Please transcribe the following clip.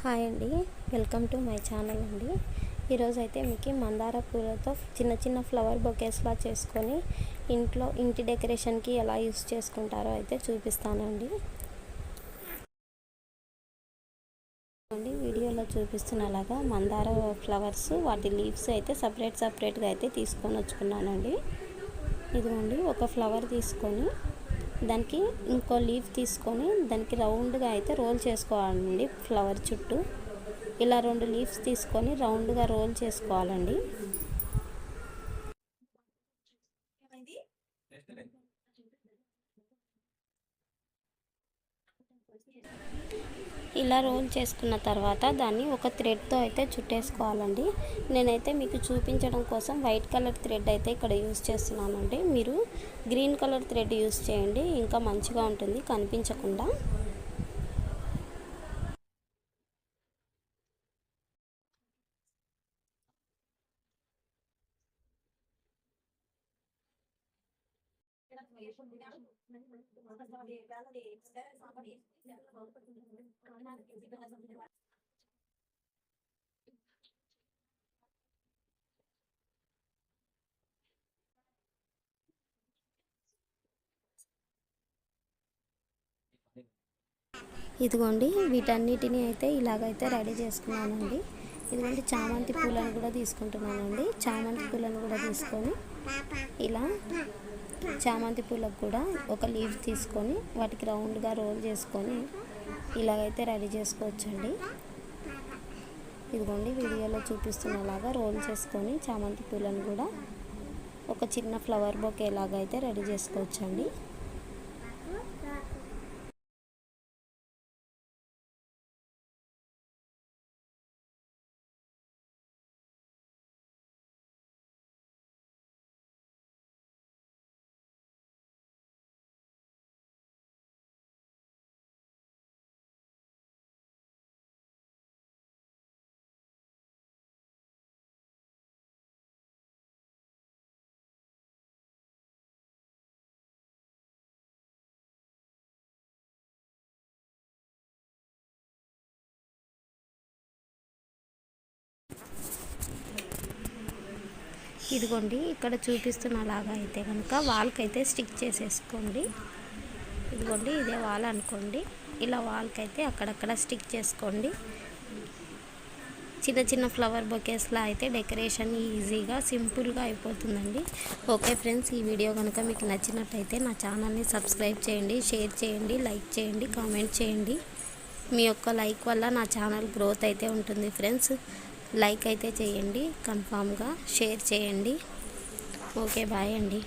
Hi అండి, welcome to my channel అండి. ఈరోజు అయితే మీకు మందార పూలతో చిన్న చిన్న ఫ్లవర్ బొకేస్లా చేసుకొని ఇంటి డెకరేషన్కి ఎలా యూస్ చేసుకుంటారో అయితే చూపిస్తానండి. వీడియోలో చూపిస్తున్నలాగా మందార ఫ్లవర్స్ వాటి లీవ్స్ అయితే సపరేట్గా అయితే తీసుకొని వచ్చుకున్నానండి. ఇదిగోండి, ఒక ఫ్లవర్ తీసుకొని దానికి ఇంకో లీఫ్ తీసుకొని దానికి రౌండ్గా అయితే రోల్ చేసుకోవాలండి. ఫ్లవర్ చుట్టూ ఇలా 2 లీవ్స్ తీసుకొని రౌండ్గా రోల్ చేసుకోవాలండి. ఇలా రోల్ చేసుకున్న తర్వాత దాన్ని ఒక థ్రెడ్తో అయితే చుట్టేసుకోవాలండి. నేనైతే మీకు చూపించడం కోసం వైట్ కలర్ థ్రెడ్ అయితే ఇక్కడ యూస్ చేస్తున్నానండి. మీరు గ్రీన్ కలర్ థ్రెడ్ యూస్ చేయండి, ఇంకా మంచిగా ఉంటుంది కనిపించకుండా. ఇదిగోండి, వీటన్నిటిని అయితే ఇలాగైతే రెడీ చేసుకున్నానండి. ఇదిగోండి, చామంతి పూలను కూడా తీసుకుంటున్నానండి. చామంతి పూలను కూడా తీసుకొని ఇలా చామంతి పూలకు కూడా ఒక లీఫ్ తీసుకొని వాటికి రౌండ్గా రోల్ చేసుకొని ఇలాగైతే రెడీ చేసుకోవచ్చండి. ఇదిగోండి, వీడియోలో చూపిస్తున్నలాగా రోల్ చేసుకొని చామంతి పూలను కూడా ఒక చిన్న ఫ్లవర్ బొకే లాగైతే రెడీ చేసుకోవచ్చండి. ఇదిగోండి, ఇక్కడ చూపిస్తున్నలాగా అయితే కనుక వాల్కి అయితే స్టిక్ చేసేసుకోండి. ఇదిగోండి, ఇదే వాల్ అనుకోండి. ఇలా వాల్కి అయితే అక్కడక్కడ స్టిక్ చేసుకోండి. చిన్న చిన్న ఫ్లవర్ బొకేస్లా అయితే డెకరేషన్ ఈజీగా సింపుల్గా అయిపోతుందండి. ఓకే ఫ్రెండ్స్, ఈ వీడియో కనుక మీకు నచ్చినట్టయితే నా ఛానల్ని సబ్స్క్రైబ్ చేయండి, షేర్ చేయండి, లైక్ చేయండి, కామెంట్ చేయండి. మీ యొక్క లైక్ వల్ల నా ఛానల్ గ్రోత్ అయితే ఉంటుంది ఫ్రెండ్స్. లైక్ అయితే చేయండి, కన్ఫామ్గా షేర్ చేయండి. ఓకే, బాయ్ అండి.